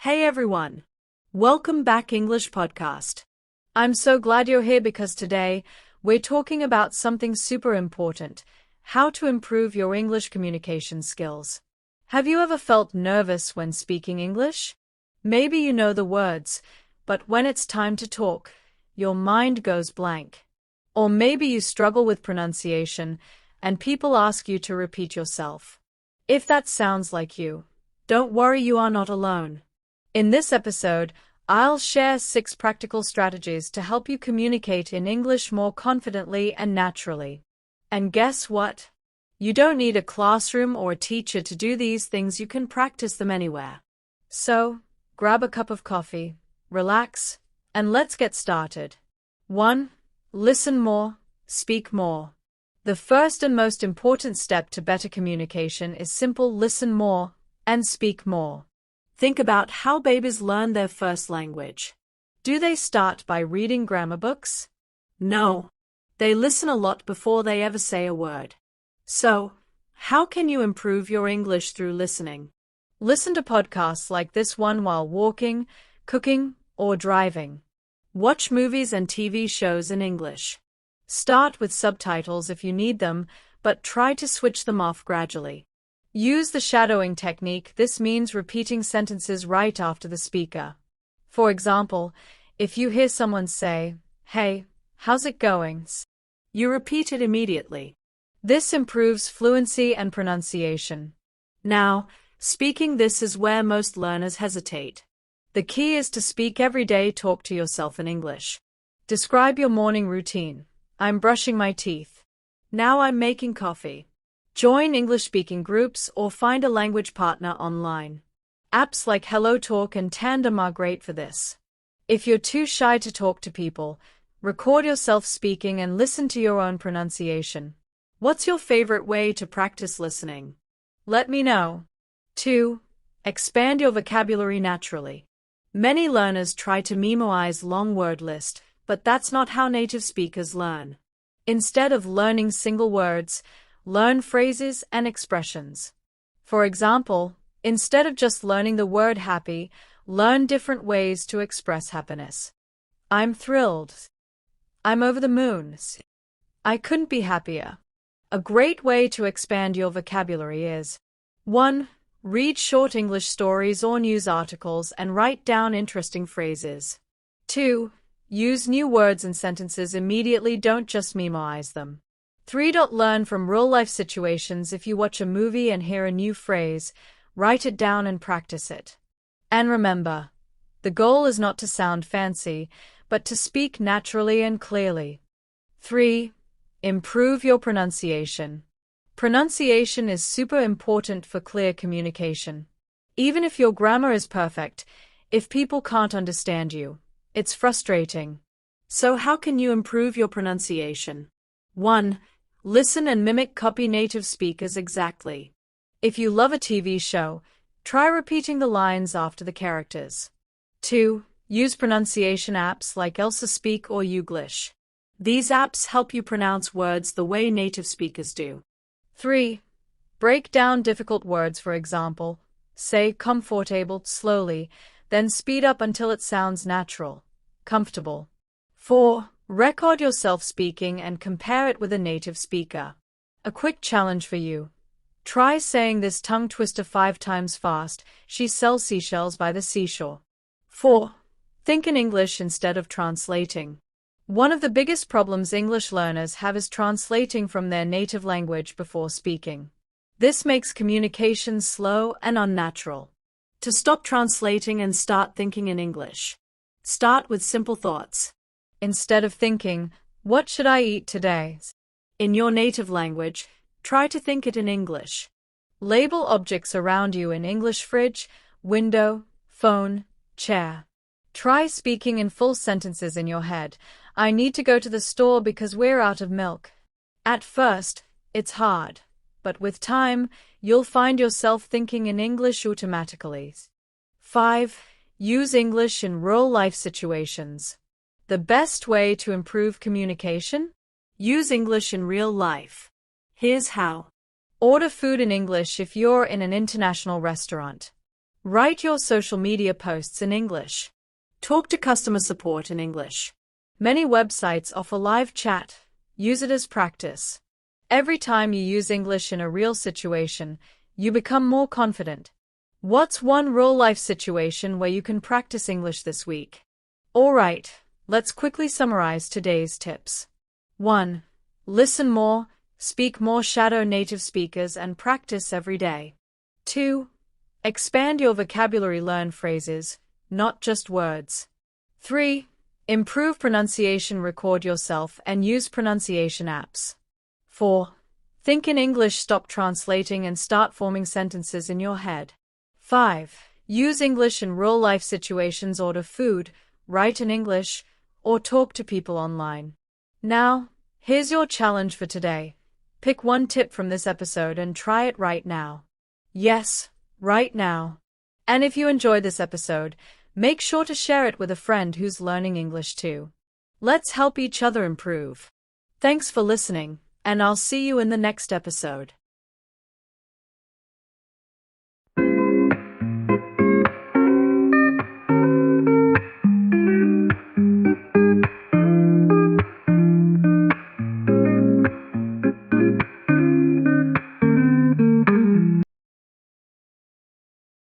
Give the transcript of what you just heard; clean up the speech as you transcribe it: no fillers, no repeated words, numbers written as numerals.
Hey everyone! Welcome back English Podcast. I'm so glad you're here because today we're talking about something super important, how to improve your English communication skills. Have you ever felt nervous when speaking English? Maybe you know the words, but when it's time to talk, your mind goes blank. Or maybe you struggle with pronunciation and people ask you to repeat yourself. If that sounds like you, don't worry, you are not alone. In this episode, I'll share 6 practical strategies to help you communicate in English more confidently and naturally. And guess what? You don't need a classroom or a teacher to do these things, you can practice them anywhere. So, grab a cup of coffee, relax, and let's get started. 1. Listen more, speak more. The first and most important step to better communication is simple: listen more and speak more. Think about how babies learn their first language. Do they start by reading grammar books? No. They listen a lot before they ever say a word. So, how can you improve your English through listening? Listen to podcasts like this one while walking, cooking, or driving. Watch movies and TV shows in English. Start with subtitles if you need them, but try to switch them off gradually. Use the shadowing technique. This means repeating sentences right after the speaker. For example, if you hear someone say, "Hey, how's it going?" you repeat it immediately. This improves fluency and pronunciation. Now, speaking this is where most learners hesitate. The key is to speak every day. Talk to yourself in English. Describe your morning routine. I'm brushing my teeth. Now I'm making coffee. Join English-speaking groups or find a language partner online. Apps like HelloTalk and Tandem are great for this. If you're too shy to talk to people, record yourself speaking and listen to your own pronunciation. What's your favorite way to practice listening? Let me know. 2. Expand your vocabulary naturally. Many learners try to memorize long word lists, but that's not how native speakers learn. Instead of learning single words, learn phrases and expressions. For example, instead of just learning the word happy, learn different ways to express happiness. I'm thrilled. I'm over the moon. I couldn't be happier. A great way to expand your vocabulary is 1. Read short English stories or news articles and write down interesting phrases. 2. Use new words and sentences immediately, don't just memorize them. 3. Learn from real-life situations. If you watch a movie and hear a new phrase, write it down and practice it. And remember, the goal is not to sound fancy, but to speak naturally and clearly. 3. Improve your pronunciation. Pronunciation is super important for clear communication. Even if your grammar is perfect, if people can't understand you, it's frustrating. So how can you improve your pronunciation? 1. Listen and mimic, copy native speakers exactly. If you love a TV show, try repeating the lines after the characters. 2. Use pronunciation apps like Elsa Speak or Youglish. These apps help you pronounce words the way native speakers do. 3. Break down difficult words. For example, say comfortable slowly, then speed up until it sounds natural, comfortable. 4. Record yourself speaking and compare it with a native speaker. A quick challenge for you. Try saying this tongue twister 5 times fast. She sells seashells by the seashore. 4. Think in English instead of translating. One of the biggest problems English learners have is translating from their native language before speaking. This makes communication slow and unnatural. To stop translating and start thinking in English, start with simple thoughts. Instead of thinking, "What should I eat today?" in your native language, try to think it in English. Label objects around you in English: fridge, window, phone, chair. Try speaking in full sentences in your head. I need to go to the store because we're out of milk. At first, it's hard, but with time, you'll find yourself thinking in English automatically. 5. Use English in real-life situations. The best way to improve communication? Use English in real life. Here's how. Order food in English if you're in an international restaurant. Write your social media posts in English. Talk to customer support in English. Many websites offer live chat. Use it as practice. Every time you use English in a real situation, you become more confident. What's one real-life situation where you can practice English this week? Alright, let's quickly summarize today's tips. 1. Listen more, speak more, shadow native speakers and practice every day. 2. Expand your vocabulary, learn phrases, not just words. 3. Improve pronunciation, record yourself and use pronunciation apps. 4. Think in English, stop translating and start forming sentences in your head. 5. Use English in real-life situations, order food, write in English, or talk to people online. Now, here's your challenge for today. Pick one tip from this episode and try it right now. Yes, right now. And if you enjoyed this episode, make sure to share it with a friend who's learning English too. Let's help each other improve. Thanks for listening, and I'll see you in the next episode.